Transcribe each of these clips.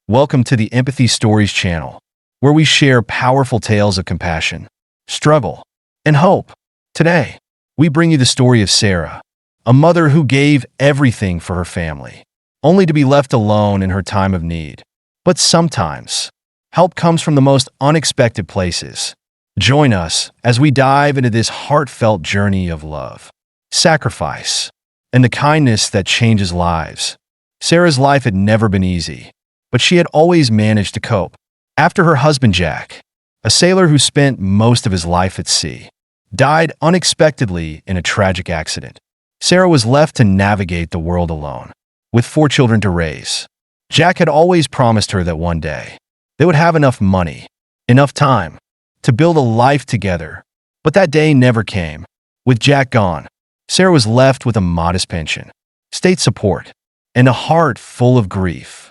Welcome to the Empathy Stories channel, where we share powerful tales of compassion, struggle, and hope. Today, we bring you the story of Sarah, a mother who gave everything for her family, only to be left alone in her time of need. But sometimes, help comes from the most unexpected places. Join us as we dive into this heartfelt journey of love, sacrifice, and the kindness that changes lives. Sarah's life had never been easy, but she had always managed to cope. After her husband Jack, a sailor who spent most of his life at sea, died unexpectedly in a tragic accident, Sarah was left to navigate the world alone, with 4 children to raise. Jack had always promised her that one day, they would have enough money, enough time, to build a life together. But that day never came. With Jack gone, Sarah was left with a modest pension, state support, and a heart full of grief.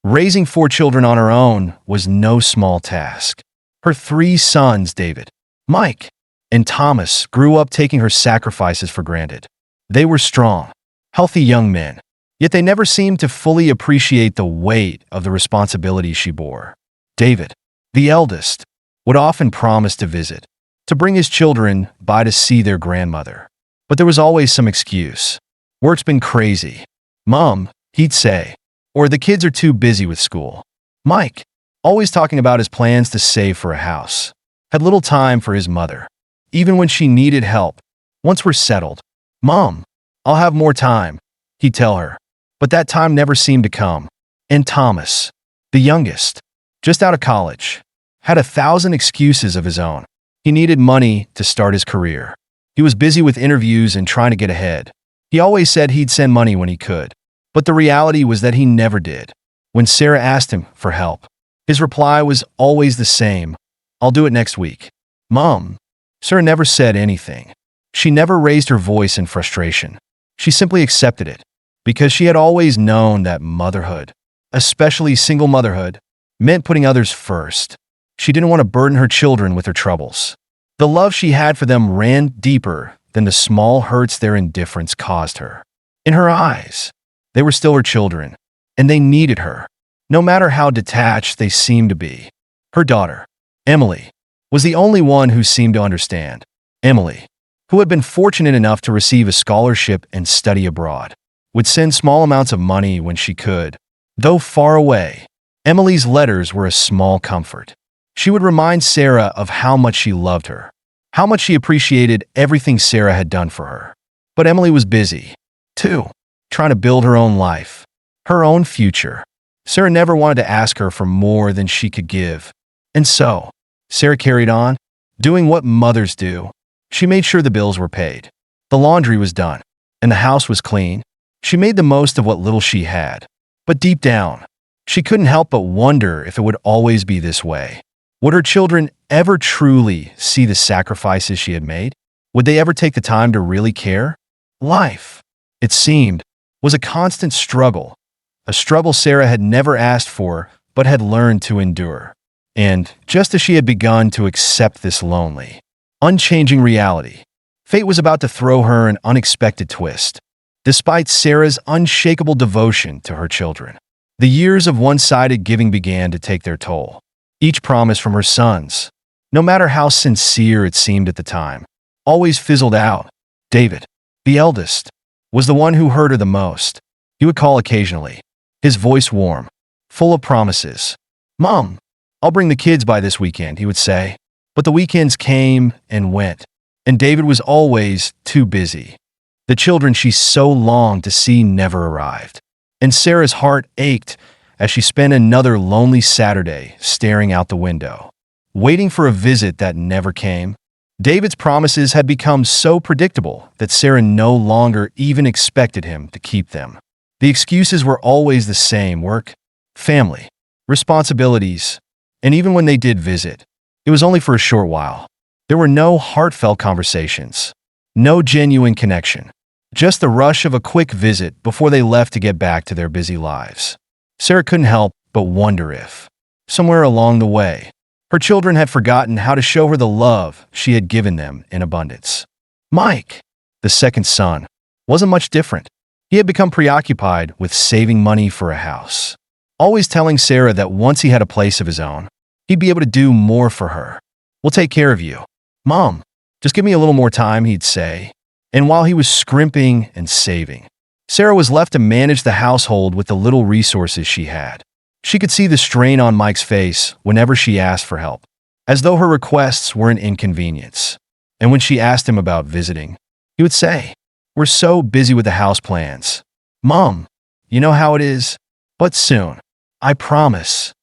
Raising 4 children on her own was no small task. Her 3 sons, David, Mike, and Thomas, grew up taking her sacrifices for granted. They were strong, healthy young men, yet they never seemed to fully appreciate the weight of the responsibility she bore. David, the eldest, would often promise to visit, to bring his children by to see their grandmother. But there was always some excuse. Work's been crazy, Mom, he'd say, or the kids are too busy with school. Mike, always talking about his plans to save for a house, had little time for his mother, even when she needed help. Once we're settled, Mom, I'll have more time, he'd tell her. But that time never seemed to come. And Thomas, the youngest, just out of college, had 1,000 excuses of his own. He needed money to start his career. He was busy with interviews and trying to get ahead. He always said he'd send money when he could. But the reality was that he never did. When Sarah asked him for help, his reply was always the same: I'll do it next week. Mom, Sarah never said anything. She never raised her voice in frustration. She simply accepted it, because she had always known that motherhood, especially single motherhood, meant putting others first. She didn't want to burden her children with her troubles. The love she had for them ran deeper than the small hurts their indifference caused her. In her eyes, they were still her children, and they needed her, no matter how detached they seemed to be. Her daughter, Emily, was the only one who seemed to understand. Emily, who had been fortunate enough to receive a scholarship and study abroad, would send small amounts of money when she could. Though far away, Emily's letters were a small comfort. She would remind Sarah of how much she loved her, how much she appreciated everything Sarah had done for her. But Emily was busy, too, trying to build her own life, her own future. Sarah never wanted to ask her for more than she could give. And so, Sarah carried on, doing what mothers do. She made sure the bills were paid, the laundry was done, and the house was clean. She made the most of what little she had. But deep down, she couldn't help but wonder if it would always be this way. Would her children ever truly see the sacrifices she had made? Would they ever take the time to really care? Life, it seemed, was a constant struggle, a struggle Sarah had never asked for but had learned to endure. And just as she had begun to accept this lonely, unchanging reality, fate was about to throw her an unexpected twist. Despite Sarah's unshakable devotion to her children, the years of one-sided giving began to take their toll. Each promise from her sons, no matter how sincere it seemed at the time, always fizzled out. David, the eldest, was the one who hurt her the most. He would call occasionally, his voice warm, full of promises. Mom, I'll bring the kids by this weekend, he would say. But the weekends came and went, and David was always too busy. The children she so longed to see never arrived, and Sarah's heart ached as she spent another lonely Saturday staring out the window, waiting for a visit that never came. David's promises had become so predictable that Sarah no longer even expected him to keep them. The excuses were always the same: work, family, responsibilities, and even when they did visit, it was only for a short while. There were no heartfelt conversations, no genuine connection, just the rush of a quick visit before they left to get back to their busy lives. Sarah couldn't help but wonder if, somewhere along the way, her children had forgotten how to show her the love she had given them in abundance. Mike, the second son, wasn't much different. He had become preoccupied with saving money for a house. always telling Sarah that once he had a place of his own, he'd be able to do more for her. "We'll take care of you. Mom, just give me a little more time," he'd say. And while he was scrimping and saving, Sarah was left to manage the household with the little resources she had. She could see the strain on Mike's face whenever she asked for help, as though her requests were an inconvenience. And when she asked him about visiting, he would say, "We're so busy with the house plans. Mom, you know how it is, but soon, I promise."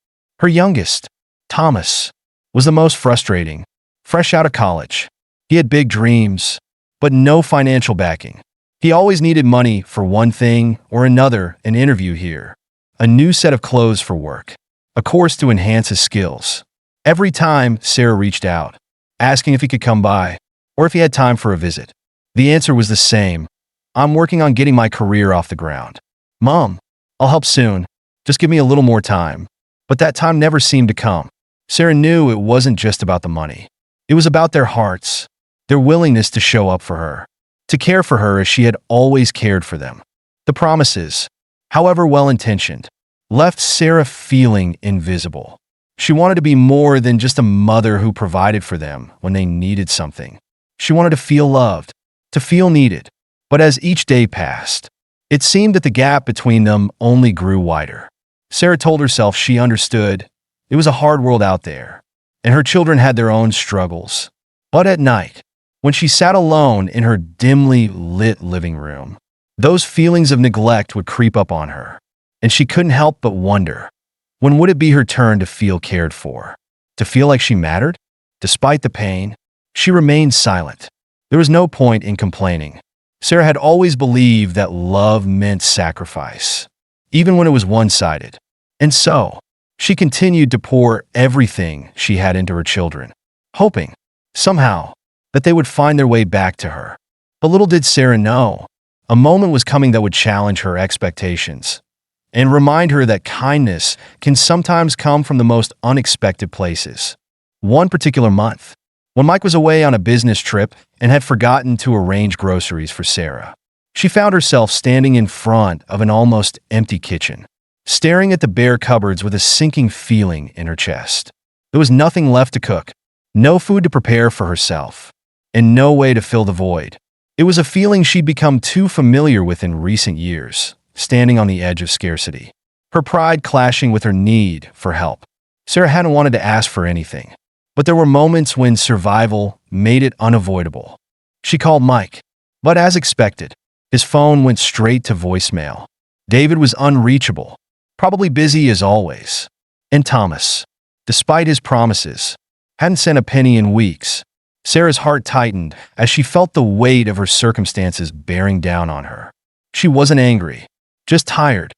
Her youngest, Thomas, was the most frustrating. Fresh out of college, he had big dreams, but no financial backing. He always needed money for one thing or another: an interview here, a new set of clothes for work, a course to enhance his skills. Every time Sarah reached out, asking if he could come by or if he had time for a visit, the answer was the same: "I'm working on getting my career off the ground. Mom, I'll help soon. Just give me a little more time." But that time never seemed to come. Sarah knew it wasn't just about the money. It was about their hearts, their willingness to show up for her, to care for her as she had always cared for them. The promises, however well-intentioned, left Sarah feeling invisible. She wanted to be more than just a mother who provided for them when they needed something. She wanted to feel loved, to feel needed. But as each day passed, it seemed that the gap between them only grew wider. Sarah told herself she understood. It was a hard world out there, and her children had their own struggles. But at night, when she sat alone in her dimly lit living room, those feelings of neglect would creep up on her, and she couldn't help but wonder, when would it be her turn to feel cared for, to feel like she mattered? Despite the pain, she remained silent. There was no point in complaining. Sarah had always believed that love meant sacrifice, even when it was one-sided. And so, she continued to pour everything she had into her children, hoping, somehow, that they would find their way back to her. But little did Sarah know, a moment was coming that would challenge her expectations and remind her that kindness can sometimes come from the most unexpected places. One particular month, when Mike was away on a business trip and had forgotten to arrange groceries for Sarah, she found herself standing in front of an almost empty kitchen, staring at the bare cupboards with a sinking feeling in her chest. There was nothing left to cook, no food to prepare for herself, and no way to fill the void. It was a feeling she'd become too familiar with in recent years, standing on the edge of scarcity, her pride clashing with her need for help. Sarah hadn't wanted to ask for anything, but there were moments when survival made it unavoidable. She called Mike, but as expected, his phone went straight to voicemail. David was unreachable, probably busy as always. And Thomas, despite his promises, hadn't sent a penny in weeks. Sarah's heart tightened as she felt the weight of her circumstances bearing down on her. She wasn't angry, just tired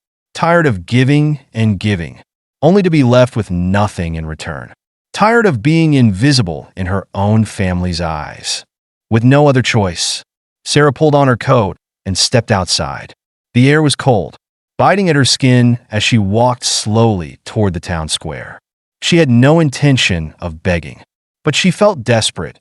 of giving and giving, only to be left with nothing in return. Tired of being invisible in her own family's eyes. With no other choice, Sarah pulled on her coat and stepped outside. The air was cold, biting at her skin as she walked slowly toward the town square. She had no intention of begging, but she felt desperate.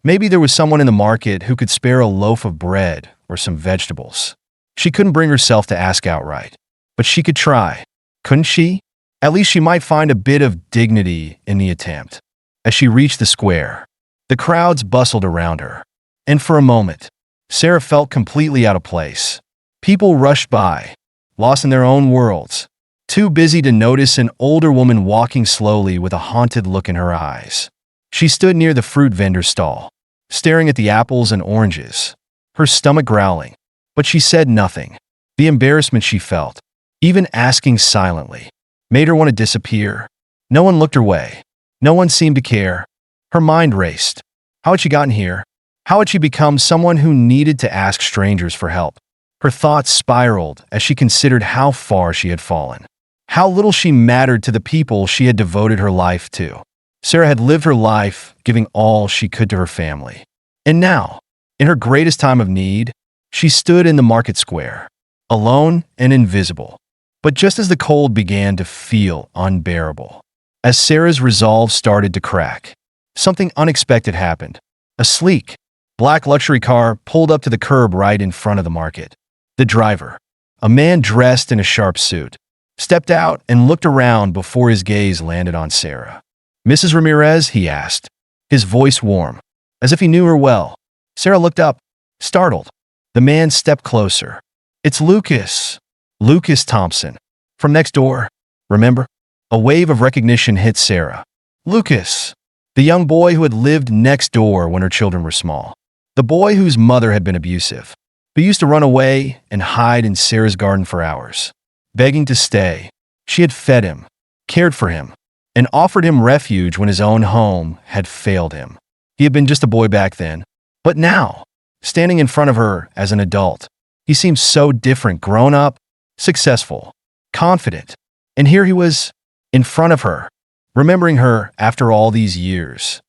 Maybe there was someone in the market who could spare a loaf of bread or some vegetables. She couldn't bring herself to ask outright, but she could try, couldn't she? At least she might find a bit of dignity in the attempt. As she reached the square, the crowds bustled around her, and for a moment, Sarah felt completely out of place. People rushed by, lost in their own worlds, too busy to notice an older woman walking slowly with a haunted look in her eyes. She stood near the fruit vendor's stall, staring at the apples and oranges, her stomach growling, but she said nothing. The embarrassment she felt, even asking silently, made her want to disappear. No one looked her way. No one seemed to care. Her mind raced. How had she gotten here? How had she become someone who needed to ask strangers for help? Her thoughts spiraled as she considered how far she had fallen, how little she mattered to the people she had devoted her life to. Sarah had lived her life, giving all she could to her family. And now, in her greatest time of need, she stood in the market square, alone and invisible. But just as the cold began to feel unbearable, as Sarah's resolve started to crack, something unexpected happened. A sleek, black luxury car pulled up to the curb right in front of the market. The driver, a man dressed in a sharp suit, stepped out and looked around before his gaze landed on Sarah. "Mrs. Ramirez?" he asked, his voice warm, as if he knew her well. Sarah looked up, startled. The man stepped closer. "It's Lucas. Lucas Thompson. From next door. Remember?" A wave of recognition hit Sarah. Lucas, the young boy who had lived next door when her children were small. The boy whose mother had been abusive, who used to run away and hide in Sarah's garden for hours, begging to stay. She had fed him, cared for him, and offered him refuge when his own home had failed him. He had been just a boy back then, but now, standing in front of her as an adult, he seemed so different, grown up, successful, confident. And here he was, in front of her, remembering her after all these years.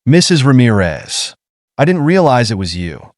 "Mrs. Ramirez, I didn't realize it was you,"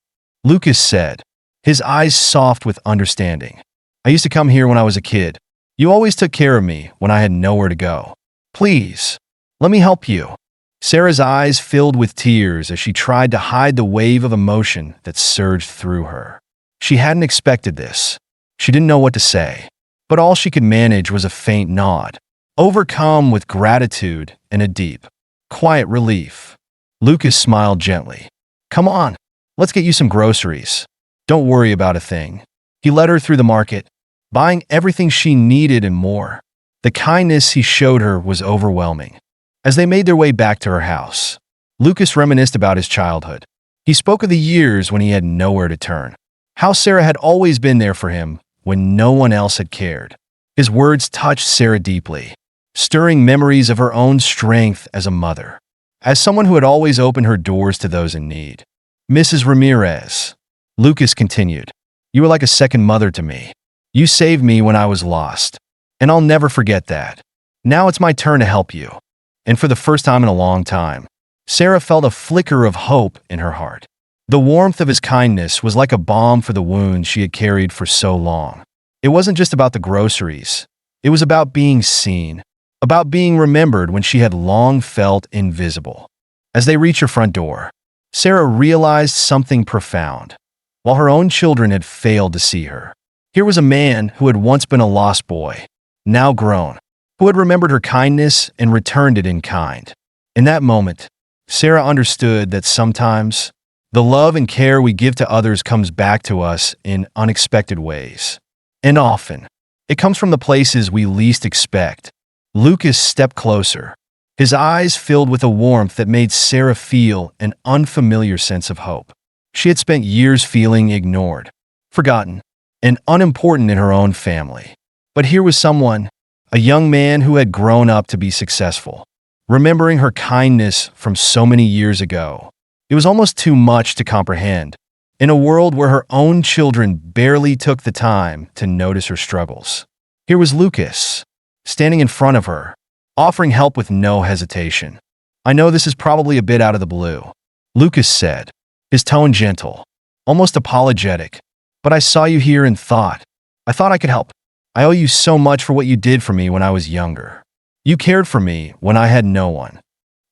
Lucas said, his eyes soft with understanding. "I used to come here when I was a kid. You always took care of me when I had nowhere to go. Please, let me help you." Sarah's eyes filled with tears as she tried to hide the wave of emotion that surged through her. She hadn't expected this. She didn't know what to say, but all she could manage was a faint nod, overcome with gratitude and a deep, quiet relief. Lucas smiled gently. "Come on, let's get you some groceries. Don't worry about a thing." He led her through the market, buying everything she needed and more. The kindness he showed her was overwhelming. As they made their way back to her house, Lucas reminisced about his childhood. He spoke of the years when he had nowhere to turn, how Sarah had always been there for him when no one else had cared. His words touched Sarah deeply, stirring memories of her own strength as a mother, as someone who had always opened her doors to those in need. "Mrs. Ramirez," Lucas continued, "you were like a second mother to me. You saved me when I was lost, and I'll never forget that. Now it's my turn to help you." And for the first time in a long time, Sarah felt a flicker of hope in her heart. The warmth of his kindness was like a balm for the wounds she had carried for so long. It wasn't just about the groceries. It was about being seen, about being remembered when she had long felt invisible. As they reached her front door, Sarah realized something profound. While her own children had failed to see her, here was a man who had once been a lost boy, now grown, who had remembered her kindness and returned it in kind. In that moment, Sarah understood that sometimes the love and care we give to others comes back to us in unexpected ways. And often, it comes from the places we least expect. Lucas stepped closer, his eyes filled with a warmth that made Sarah feel an unfamiliar sense of hope. She had spent years feeling ignored, forgotten, and unimportant in her own family. But here was someone, a young man who had grown up to be successful, remembering her kindness from so many years ago. It was almost too much to comprehend, in a world where her own children barely took the time to notice her struggles. Here was Lucas, standing in front of her, offering help with no hesitation. "I know this is probably a bit out of the blue," Lucas said, his tone gentle, almost apologetic, "but I saw you here and I thought I could help. I owe you so much for what you did for me when I was younger. You cared for me when I had no one."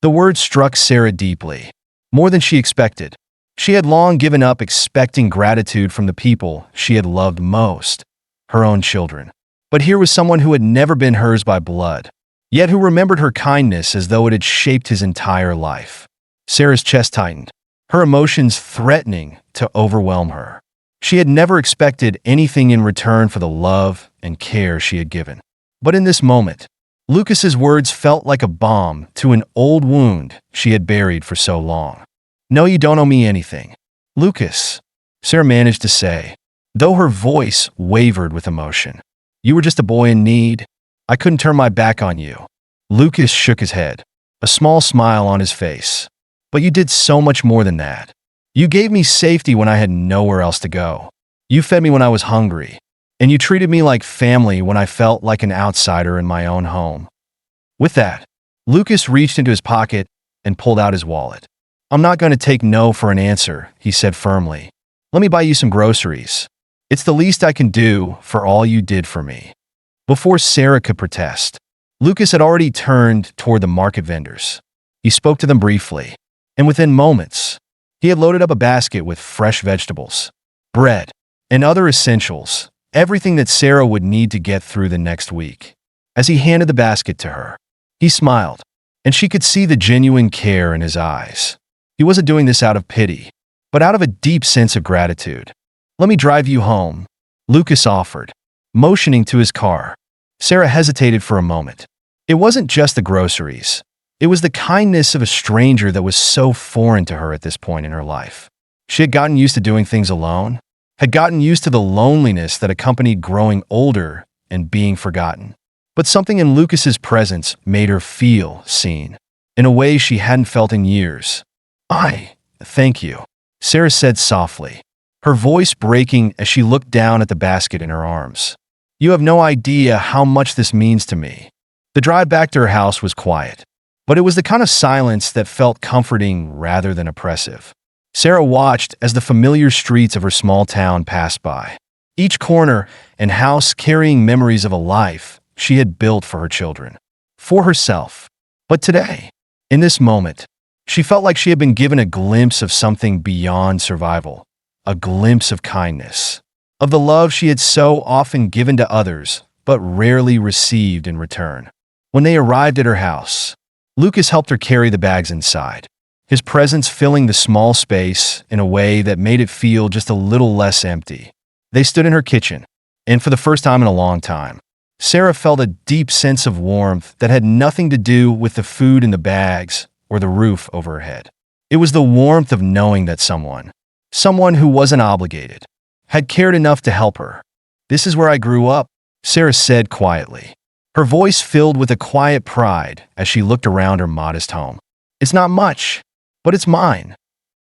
The words struck Sarah deeply, more than she expected. She had long given up expecting gratitude from the people she had loved most, her own children. But here was someone who had never been hers by blood, yet who remembered her kindness as though it had shaped his entire life. Sarah's chest tightened, her emotions threatening to overwhelm her. She had never expected anything in return for the love and care she had given. But in this moment, Lucas's words felt like a balm to an old wound she had buried for so long. "No, you don't owe me anything, Lucas," Sarah managed to say, though her voice wavered with emotion. "You were just a boy in need. I couldn't turn my back on you." Lucas shook his head, a small smile on his face. "But you did so much more than that. You gave me safety when I had nowhere else to go. You fed me when I was hungry, and you treated me like family when I felt like an outsider in my own home." With that, Lucas reached into his pocket and pulled out his wallet. "I'm not going to take no for an answer," he said firmly. "Let me buy you some groceries. It's the least I can do for all you did for me." Before Sarah could protest, Lucas had already turned toward the market vendors. He spoke to them briefly, and within moments, he had loaded up a basket with fresh vegetables, bread, and other essentials, everything that Sarah would need to get through the next week. as he handed the basket to her. He smiled, and she could see the genuine care in his eyes. He wasn't doing this out of pity, but out of a deep sense of gratitude. "Let me drive you home," Lucas offered, motioning to his car. Sarah hesitated for a moment. It wasn't just the groceries. It was the kindness of a stranger that was so foreign to her at this point in her life. She had gotten used to doing things alone, had gotten used to the loneliness that accompanied growing older and being forgotten. But something in Lucas's presence made her feel seen, in a way she hadn't felt in years. Thank you," Sarah said softly, her voice breaking as she looked down at the basket in her arms. "You have no idea how much this means to me." The drive back to her house was quiet, but it was the kind of silence that felt comforting rather than oppressive. Sarah watched as the familiar streets of her small town passed by, each corner and house carrying memories of a life she had built for her children, for herself. But today, in this moment, she felt like she had been given a glimpse of something beyond survival, a glimpse of kindness, of the love she had so often given to others but rarely received in return. When they arrived at her house, Lucas helped her carry the bags inside, his presence filling the small space in a way that made it feel just a little less empty. They stood in her kitchen, and for the first time in a long time, Sarah felt a deep sense of warmth that had nothing to do with the food in the bags or the roof over her head. It was the warmth of knowing that someone who wasn't obligated, had cared enough to help her. "This is where I grew up," Sarah said quietly, her voice filled with a quiet pride as she looked around her modest home. "It's not much, but it's mine."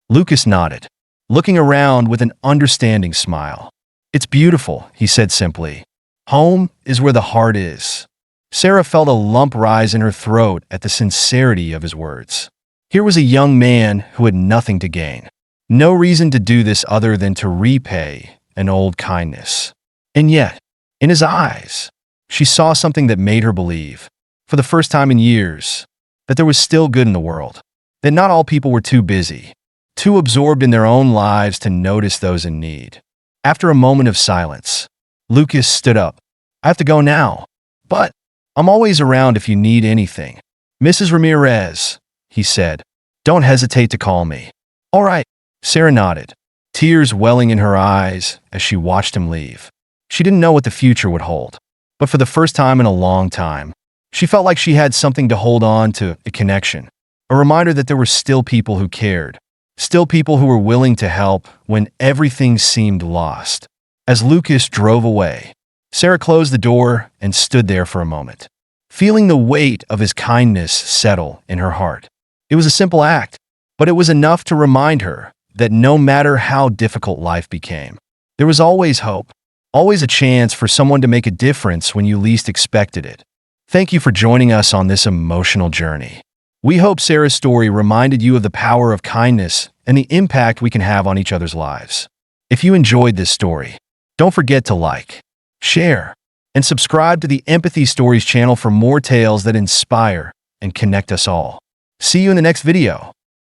Lucas nodded, looking around with an understanding smile. "It's beautiful," he said simply. "Home is where the heart is." Sarah felt a lump rise in her throat at the sincerity of his words. Here was a young man who had nothing to gain, no reason to do this other than to repay an old kindness. And yet, in his eyes, she saw something that made her believe, for the first time in years, that there was still good in the world, that not all people were too busy, too absorbed in their own lives to notice those in need. After a moment of silence, Lucas stood up. "I have to go now, but I'm always around if you need anything. Mrs. Ramirez," he said, "don't hesitate to call me." "All right," Sarah nodded, tears welling in her eyes as she watched him leave. She didn't know what the future would hold, but for the first time in a long time, she felt like she had something to hold on to, a connection, a reminder that there were still people who cared, still people who were willing to help when everything seemed lost. As Lucas drove away, Sarah closed the door and stood there for a moment, feeling the weight of his kindness settle in her heart. It was a simple act, but it was enough to remind her that no matter how difficult life became, there was always hope, always a chance for someone to make a difference when you least expected it. Thank you for joining us on this emotional journey. We hope Sarah's story reminded you of the power of kindness and the impact we can have on each other's lives. If you enjoyed this story, don't forget to like, share, and subscribe to the Empathy Stories channel for more tales that inspire and connect us all. See you in the next video.